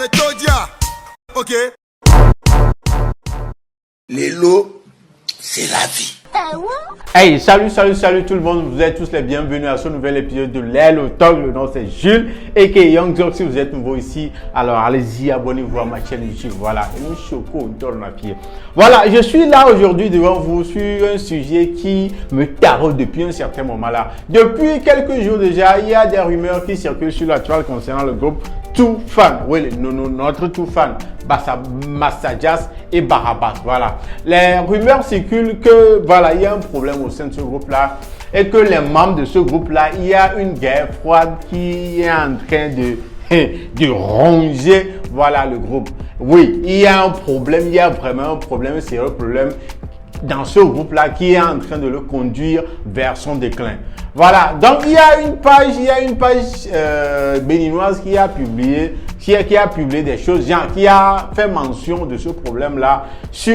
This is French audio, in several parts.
est Todia. Ok. Les lots, c'est la vie. Hey, salut tout le monde, vous êtes tous les bienvenus à ce nouvel épisode de Lelo Talk. Le nom c'est Jules et Young Talk. Si vous êtes nouveau ici, alors allez-y, abonnez-vous à ma chaîne YouTube. Voilà, voilà, je suis là aujourd'hui devant vous sur un sujet qui me taraude depuis un certain moment là. Depuis quelques jours déjà, il y a des rumeurs qui circulent sur la toile concernant le groupe Toofan. Oui, notre Toofan, Master Jas et Barabas. Voilà, les rumeurs circulent que voilà, il y a un problème au sein de ce groupe là et que les membres de ce groupe là, il y a une guerre froide qui est en train de ronger, voilà, le groupe. Oui, il y a un problème, il y a vraiment un problème, c'est un problème dans ce groupe là qui est en train de le conduire vers son déclin. Voilà, donc il y a une page béninoise qui a publié des choses, qui a fait mention de ce problème là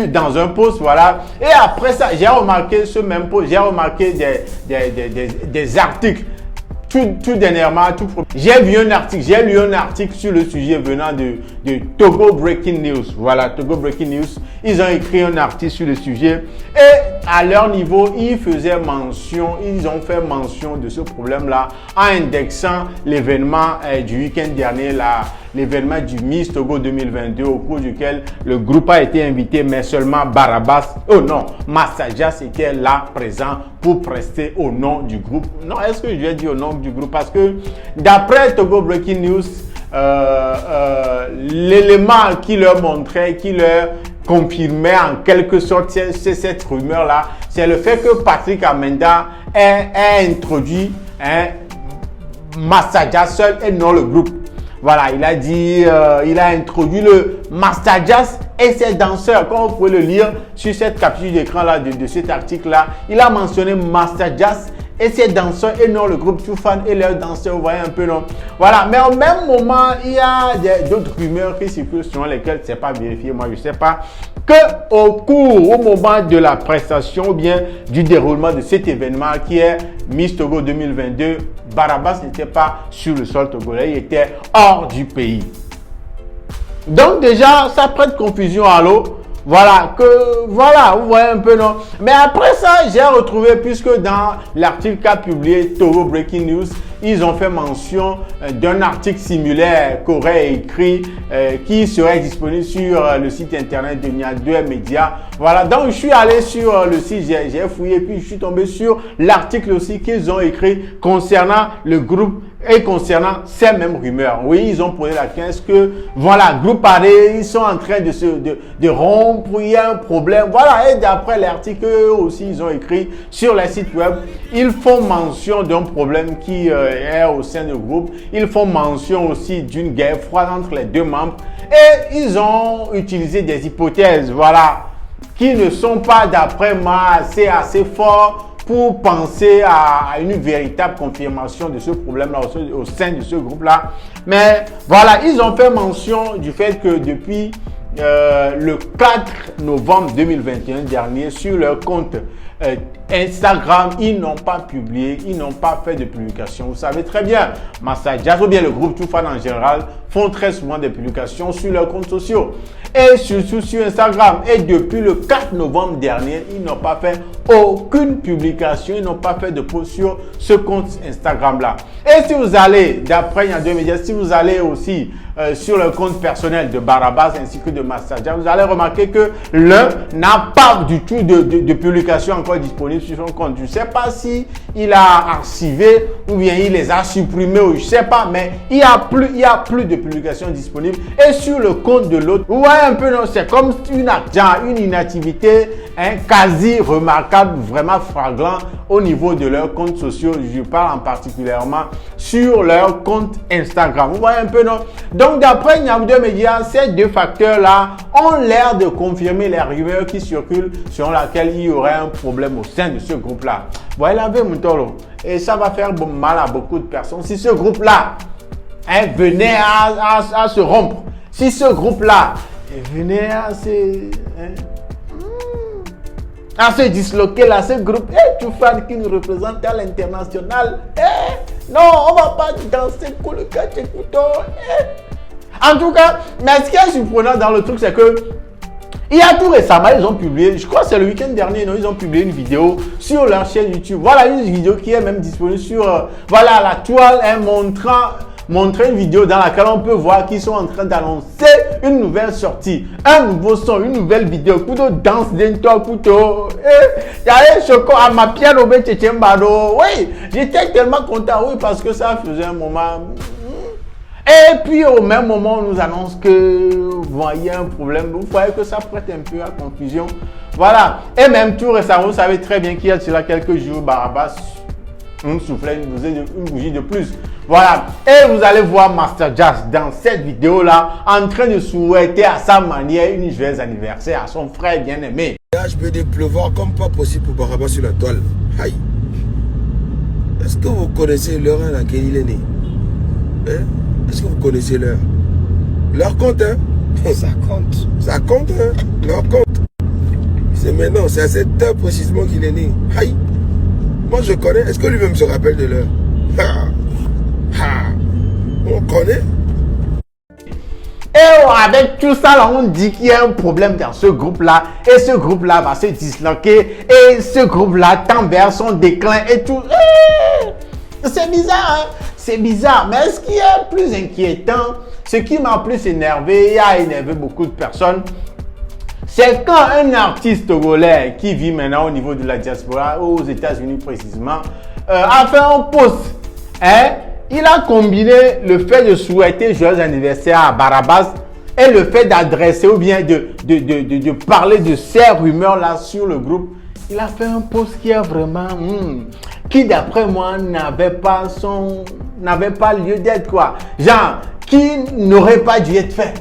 dans un post, voilà. Et après ça, j'ai remarqué ce même post, j'ai remarqué des articles. Tout dernièrement, j'ai lu un article sur le sujet venant de Togo Breaking News. Voilà, Togo Breaking News. Ils ont écrit un article sur le sujet et à leur niveau, ils ont fait mention de ce problème-là en indexant l'événement du week-end dernier, l'événement du Miss Togo 2022 au cours duquel le groupe a été invité, mais seulement Barabas, Master Jas était là présent pour prester au nom du groupe. Non, est-ce que je vais dire au nom du groupe? Parce que d'après Togo Breaking News, l'élément qui leur montrait, qui leur confirmait en quelque sorte c'est cette rumeur-là, c'est le fait que Patrick Amenda a introduit Master Jas seul et non le groupe. Voilà, il a dit, il a introduit le Master Jas et ses danseurs. Comme vous pouvez le lire sur cette capture d'écran là de cet article là, il a mentionné Master Jas et ses danseurs et non le groupe Toofan et leurs danseurs. Vous voyez un peu, non? Voilà, mais au même moment, il y a d'autres rumeurs qui circulent selon lesquelles c'est pas vérifié. Moi, je sais pas que au moment de la prestation ou bien du déroulement de cet événement qui est Miss Togo 2022, Barabas n'était pas sur le sol togolais, il était hors du pays. Donc déjà, ça prête confusion à l'eau. Voilà, vous voyez un peu, non? Mais après ça, j'ai retrouvé, puisque dans l'article qu'a publié Togo Breaking News, ils ont fait mention d'un article similaire qu'aurait écrit, qui serait disponible sur le site internet de Nia2 Media. Voilà, donc je suis allé sur le site, j'ai fouillé, puis je suis tombé sur l'article aussi qu'ils ont écrit concernant le groupe et concernant ces mêmes rumeurs. Oui, ils ont posé la question, est-ce que, voilà, groupe pareil, ils sont en train de rompre, il y a un problème. Voilà, et d'après l'article aussi, ils ont écrit sur les sites web, ils font mention d'un problème qui est au sein du groupe. Ils font mention aussi d'une guerre froide entre les deux membres. Et ils ont utilisé des hypothèses, voilà, qui ne sont pas, d'après moi, assez forts pour penser à une véritable confirmation de ce problème-là au sein de ce groupe-là. Mais voilà, ils ont fait mention du fait que depuis le 4 novembre 2021 dernier, sur leur compte Instagram, ils n'ont pas publié, ils n'ont pas fait de publication. Vous savez très bien, Master Jas ou bien le groupe Toofan en général font très souvent des publications sur leurs comptes sociaux et surtout sur Instagram. Et depuis le 4 novembre dernier, ils n'ont pas fait aucune publication, ils n'ont pas fait de post sur ce compte Instagram là. Et si vous allez, d'après Nia2 Media, si vous allez aussi sur le compte personnel de Barabas ainsi que de Master Jas, vous allez remarquer que l'un n'a pas du tout de publication encore disponible sur son compte. Je ne sais pas si il a archivé ou bien il les a supprimés ou je ne sais pas, mais il y a plus de publications disponibles. Et sur le compte de l'autre, vous voyez un peu, c'est comme une inactivité quasi remarquable, vraiment flagrant au niveau de leurs comptes sociaux. Je parle en particulièrement sur leur compte Instagram. Vous voyez un peu, non? Donc, d'après Nia2 Media, ces deux facteurs-là ont l'air de confirmer les rumeurs qui circulent selon laquelle il y aurait un problème au sein de ce groupe-là. Vous voyez la vie, mon tolo. Et ça va faire mal à beaucoup de personnes. Si ce groupe-là venait à se rompre, si ce groupe-là venait à se disloquer là, ce groupe, Toofan qui nous représente à l'international, non, on va pas danser pour le catch couteau. En tout cas, mais ce qui est surprenant dans le truc, c'est que il y a tout récemment, ils ont publié, je crois que c'est le week-end dernier, non, ils ont publié une vidéo sur leur chaîne YouTube. Voilà une vidéo qui est même disponible sur, voilà, la toile, hein, montrer une vidéo dans laquelle on peut voir qu'ils sont en train d'annoncer une nouvelle sortie, un nouveau son, une nouvelle vidéo. Kudo danse dentro, kudo. Y'a choco à ma pierre au bêtechembado. Oui, j'étais tellement content, oui, parce que ça faisait un moment. Et puis au même moment, on nous annonce que il y a un problème. Vous voyez que ça prête un peu à confusion. Voilà. Et même tout récemment, vous savez très bien qu'il y a cela quelques jours, Barabas nous soufflait une bougie de plus. Voilà. Et vous allez voir Master Jazz dans cette vidéo-là en train de souhaiter à sa manière une joyeux anniversaire à son frère bien-aimé. Là, je peux dire pleuvoir comme pas possible pour Barabas sur la toile. Aïe. Est-ce que vous connaissez l'heure à laquelle il est né? Hein? Est-ce que vous connaissez l'heure? L'heure compte, hein? Ça compte. Ça compte, hein? L'heure compte. C'est maintenant, c'est à cette heure précisément qu'il est né. Aïe. Moi, je connais. Est-ce que lui-même se rappelle de l'heure? On connaît. Et avec tout ça, là, on dit qu'il y a un problème dans ce groupe-là. Et ce groupe-là va se disloquer. Et ce groupe-là tend vers son déclin et tout. C'est bizarre, hein? C'est bizarre. Mais ce qui est plus inquiétant, ce qui m'a plus énervé et a énervé beaucoup de personnes, c'est quand un artiste togolais qui vit maintenant au niveau de la diaspora, aux États-Unis précisément, a fait un post. Hein? Il a combiné le fait de souhaiter joyeux anniversaire à Barabas et le fait d'adresser ou bien de parler de ces rumeurs-là sur le groupe. Il a fait un post qui est vraiment, qui d'après moi n'avait pas lieu d'être, quoi. Genre, qui n'aurait pas dû être fait.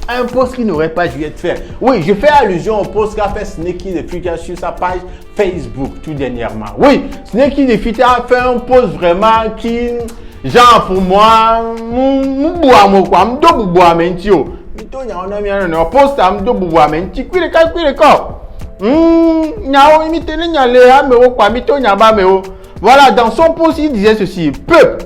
Un post qui n'aurait pas dû être fait. Oui, je fais allusion au post qu'a fait Snakey the Future sur sa page Facebook tout dernièrement. Oui, Snakey the Future a fait un post vraiment qui, genre pour moi, voilà, dans son post, il disait ceci. Peuple,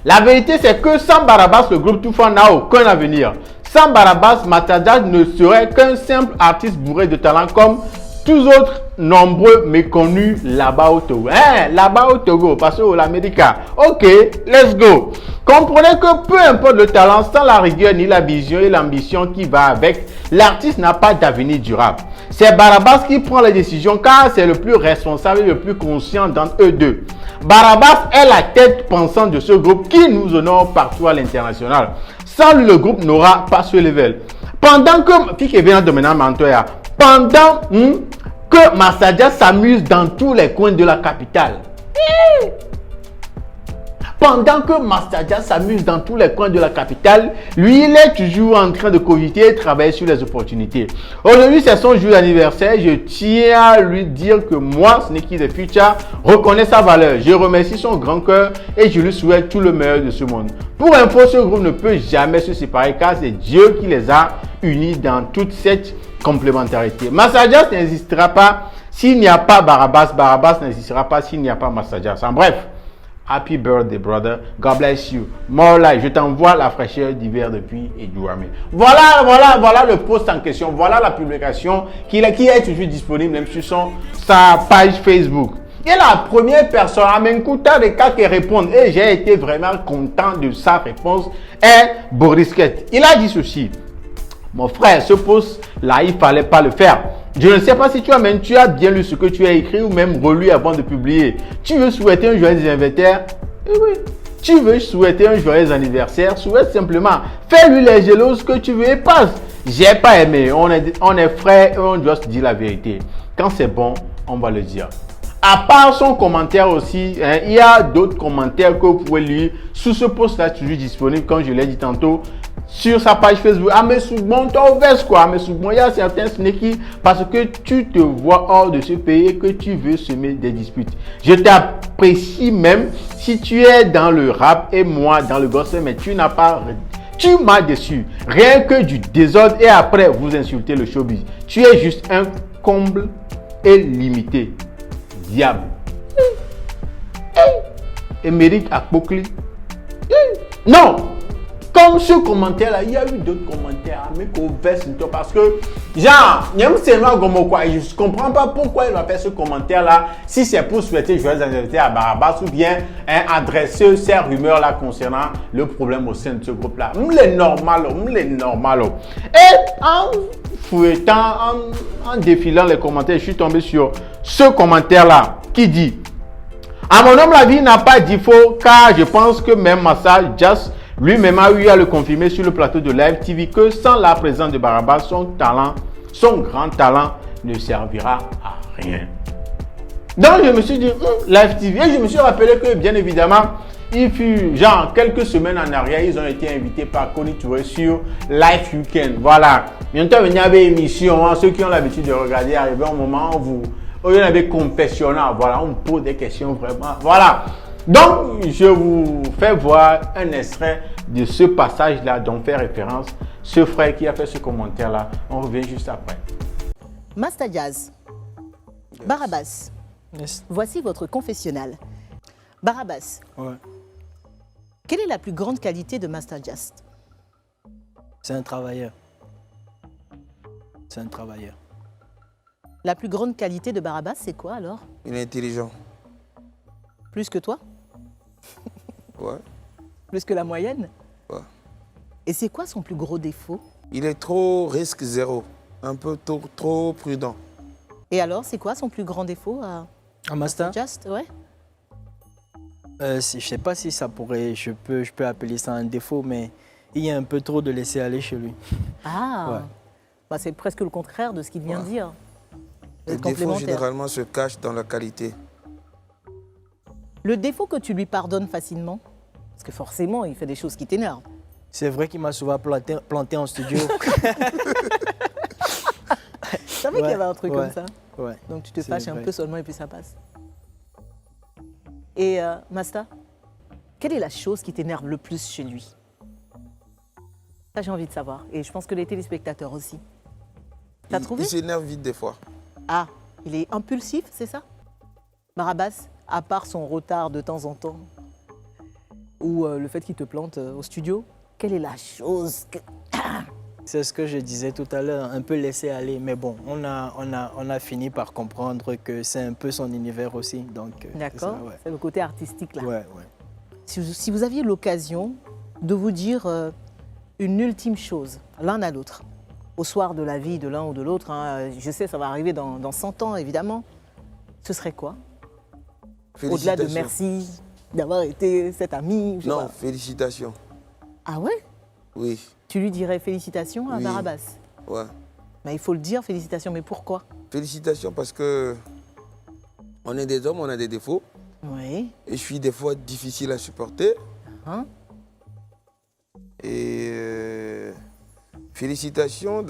la vérité c'est que sans Barabas, le groupe Toufan n'a aucun avenir. Sans Barabas, Master Jazz ne serait qu'un simple artiste bourré de talent comme tous autres nombreux méconnus là-bas au Togo. Hein, là-bas au Togo, parce que l'Amérique. Ok, let's go. Comprenez que peu importe le talent, sans la rigueur ni la vision et l'ambition qui va avec, l'artiste n'a pas d'avenir durable. C'est Barabas qui prend les décisions car c'est le plus responsable et le plus conscient d'entre eux deux. Barabas est la tête pensante de ce groupe qui nous honore partout à l'international. Sans lui, le groupe n'aura pas ce level. Pendant que que Master Jazz s'amuse dans tous les coins de la capitale. Pendant que Master Jazz s'amuse dans tous les coins de la capitale, lui, il est toujours en train de cogiter et travailler sur les opportunités. Aujourd'hui, c'est son jour d'anniversaire. Je tiens à lui dire que moi, Snakey the Future, reconnais sa valeur. Je remercie son grand cœur et je lui souhaite tout le meilleur de ce monde. Pour info, ce groupe ne peut jamais se séparer car c'est Dieu qui les a unis dans toute cette complémentarité. Master Jazz n'existera pas s'il n'y a pas Barabas. Barabas n'existera pas s'il n'y a pas Master Jazz. En bref. Happy birthday, brother. God bless you. More life. Je t'envoie la fraîcheur d'hiver depuis Edouardé. Voilà le post en question. Voilà la publication qui est toujours disponible même sur sa page Facebook. Et la première personne à m'écouter des cas qui répondent, et j'ai été vraiment content de sa réponse, est Boris Kett. Il a dit ceci. Mon frère, ce post-là, il ne fallait pas le faire. Je ne sais pas si tu as bien lu ce que tu as écrit ou même relu avant de publier. Tu veux souhaiter un joyeux anniversaire? Oui. Tu veux souhaiter un joyeux anniversaire? Souhaite simplement. Fais-lui les gelos que tu veux et passe. J'ai pas aimé. On est frères et on doit se dire la vérité. Quand c'est bon, on va le dire. À part son commentaire aussi, hein, il y a d'autres commentaires que vous pouvez lire sous ce post-là, toujours disponible, comme je l'ai dit tantôt, sur sa page Facebook. Ah, mais souvent, quoi. Mais souvent, il y a certains Snakey parce que tu te vois hors de ce pays et que tu veux semer des disputes. Je t'apprécie même si tu es dans le rap et moi dans le gospel, mais tu m'as déçu. Rien que du désordre et après vous insultez le showbiz. Tu es juste un comble et limité. Diable. Émeric Akpokli. Non. comme ce commentaire-là, il y a eu d'autres commentaires, mais qu'au veste, parce que, genre, il y a un scénario comme quoi, je ne comprends pas pourquoi il va faire ce commentaire-là, si c'est pour souhaiter joyeux anniversaire à Barabas ou bien adresser ces rumeurs-là concernant le problème au sein de ce groupe-là. C'est normal. Et en fouettant, en défilant les commentaires, je suis tombé sur ce commentaire-là qui dit: à mon homme, la vie n'a pas de défaut, car je pense que même Massa Just lui-même a eu à le confirmer sur le plateau de Live TV que sans la présence de Barabas, son grand talent ne servira à rien. Donc je me suis dit, Live TV, et je me suis rappelé que bien évidemment, il fut genre quelques semaines en arrière, ils ont été invités par Connie Touré sur Live Weekend. Voilà. Bientôt, il y avait une émission, ceux qui ont l'habitude de regarder, arrivé un moment où il y avait confessionnal, voilà, on pose des questions vraiment, voilà. Donc, je vous fais voir un extrait de ce passage-là dont fait référence ce frère qui a fait ce commentaire-là. On revient juste après. Master Jazz, Barabas, voici votre confessionnal. Barabas, quelle est la plus grande qualité de Master Jazz? C'est un travailleur. C'est un travailleur. La plus grande qualité de Barabas, c'est quoi alors? Il est intelligent. Plus que toi? Ouais. Plus que la moyenne? Ouais. Et c'est quoi son plus gros défaut? Il est trop risque zéro. Un peu trop prudent. Et alors, c'est quoi son plus grand défaut à Master? Just, ouais. Je sais pas si ça pourrait, je peux appeler ça un défaut, mais il y a un peu trop de laisser aller chez lui. Ah, Ouais. Bah, c'est presque le contraire de ce qu'il vient de dire. Vous Les êtes défauts complémentaires. généralement se cachent dans la qualité. Le défaut que tu lui pardonnes facilement, parce que forcément, il fait des choses qui t'énervent. C'est vrai qu'il m'a souvent planté en studio. Je savais qu'il y avait un truc comme ça. Ouais. Donc tu te C'est fâches un vrai. peu seulement et puis ça passe. Et Masta, quelle est la chose qui t'énerve le plus chez lui? Ça, j'ai envie de savoir. Et je pense que les téléspectateurs aussi. T'as trouvé? Il s'énerve vite des fois. Ah, il est impulsif, c'est ça? Barabas, à part son retard de temps en temps, ou le fait qu'il te plante au studio, quelle est la chose que... C'est ce que je disais tout à l'heure, un peu laisser aller. Mais bon, on a fini par comprendre que c'est un peu son univers aussi. Donc, D'accord, c'est le côté artistique là. Ouais. Si vous aviez l'occasion de vous dire une ultime chose, l'un à l'autre, au soir de la vie de l'un ou de l'autre, hein, je sais, ça va arriver dans 100 ans évidemment, ce serait quoi? Au-delà de merci d'avoir été cet ami. Non, félicitations. Ah ouais? Oui. Tu lui dirais félicitations à Barabas? Ouais. Mais il faut le dire, félicitations, mais pourquoi? Félicitations parce que on est des hommes, on a des défauts. Oui. Et je suis des fois difficile à supporter. Hein? Et félicitations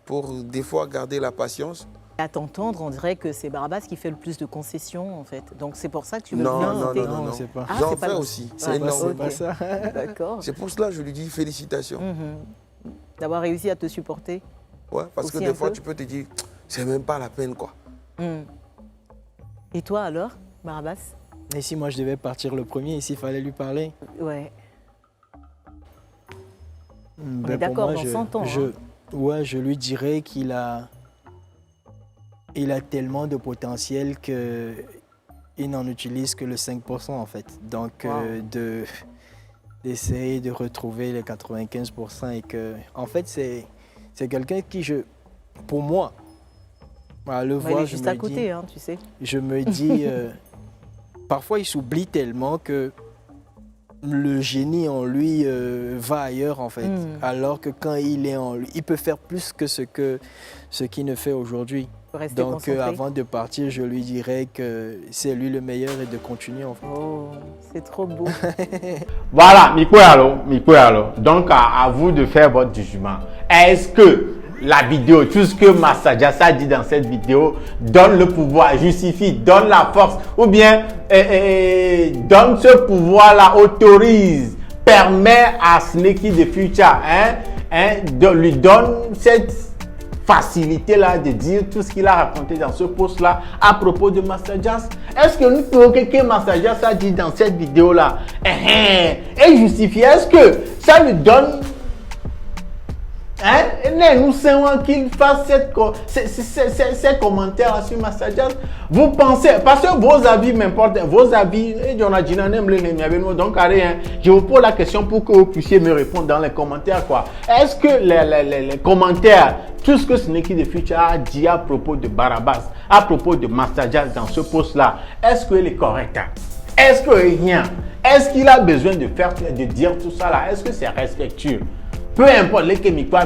pour des fois garder la patience. À t'entendre, on dirait que c'est Barabas qui fait le plus de concessions en fait. Donc c'est pour ça que tu veux Non, bien non, inviter. non. c'est pas. Ah, J'en c'est pas fais le- aussi. Ah, C'est énorme. ok. ça. D'accord. C'est pour cela que je lui dis félicitations. D'avoir réussi à te supporter. Ouais, parce que Aussi des un fois, peu. tu peux te dire, c'est même pas la peine, quoi. Et toi alors, Barabas? Et si moi je devais partir le premier, s'il fallait lui parler? Ouais. Ben, est pour d'accord, moi, dans 100 ans, je lui dirais qu'il a tellement de potentiel qu'il n'en utilise que le 5% en fait. Donc d'essayer de retrouver les 95% et que en fait c'est quelqu'un qui pour moi, à le Bah, voir, il est juste à côté, hein, tu sais. je me dis parfois il s'oublie tellement que le génie en lui va ailleurs en fait, alors que quand il est en lui, il peut faire plus que ce qu'il ne fait aujourd'hui. Faut rester Donc concentré. avant de partir, je lui dirais que c'est lui le meilleur et de continuer en fait. Oh, c'est trop beau. Voilà, Mikoyalo. Donc, à vous de faire votre jugement. Est-ce que la vidéo, tout ce que Master Jazz a dit dans cette vidéo, donne le pouvoir, justifie, donne la force, ou bien donne ce pouvoir-là, autorise, permet à Sneki the Future, lui donne cette facilité là de dire tout ce qu'il a raconté dans ce post là à propos de Master Jas? Est-ce que nous pouvons que Master Jas a dit dans cette vidéo là et justifier? Est-ce que ça lui donne nous savons qu'il fasse ces commentaires sur Master Jas? Vous pensez, parce que vos avis m'importent, vos avis, donc je vous pose la question pour que vous puissiez me répondre dans les commentaires quoi. Est-ce que les commentaires, tout ce que Sneki the Future a dit à propos de Barabas, à propos de Master Jas dans ce post là, est-ce qu'il est correct? Est-ce que rien? Est-ce qu'il a besoin de dire tout ça là? Est-ce que c'est respectueux? Peu importe les chemicaux,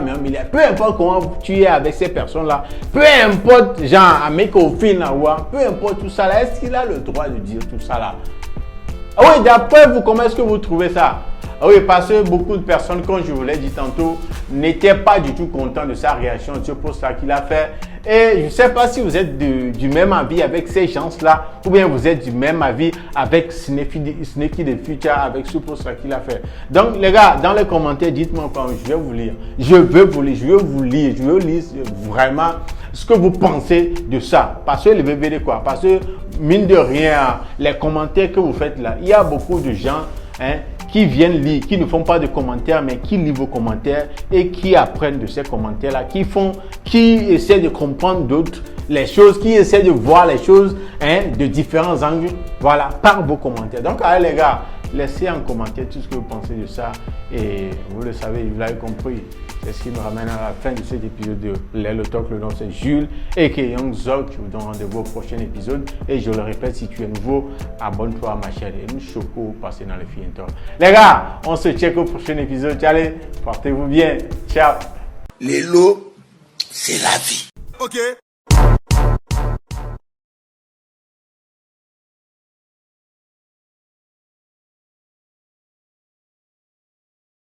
peu importe comment tu es avec ces personnes-là, peu importe, genre, avec au film, peu importe tout ça là, est-ce qu'il a le droit de dire tout ça là? Ah oui, d'après vous, comment est-ce que vous trouvez ça? Ah oui, parce que beaucoup de personnes, comme je vous l'ai dit tantôt, n'étaient pas du tout contents de sa réaction de ce post-là qu'il a fait. Et je ne sais pas si vous êtes du même avis avec ces gens-là, ou bien vous êtes du même avis avec Sneki the Future, avec ce post-là qu'il a fait. Donc, les gars, dans les commentaires, dites-moi quand je vais vous lire. Je veux lire vraiment ce que vous pensez de ça. Parce que le VVD quoi? Parce que, mine de rien, les commentaires que vous faites là, il y a beaucoup de gens, qui viennent lire, qui ne font pas de commentaires, mais qui lisent vos commentaires et qui apprennent de ces commentaires-là, qui essaient de comprendre les choses, qui essaient de voir les choses de différents angles, voilà, par vos commentaires. Donc, allez les gars, laissez en commentaire tout ce que vous pensez de ça et vous le savez, vous l'avez compris. C'est ce qui nous ramène à la fin de cet épisode de Lelo Talk. Le nom c'est Jules et Young Zog. Je vous donne rendez-vous au prochain épisode. Et je le répète, si tu es nouveau, abonne-toi à ma chaîne et nous choco passer dans le film. Les gars, on se check au prochain épisode. Allez, portez-vous bien. Ciao. Lelo, c'est la vie. Ok.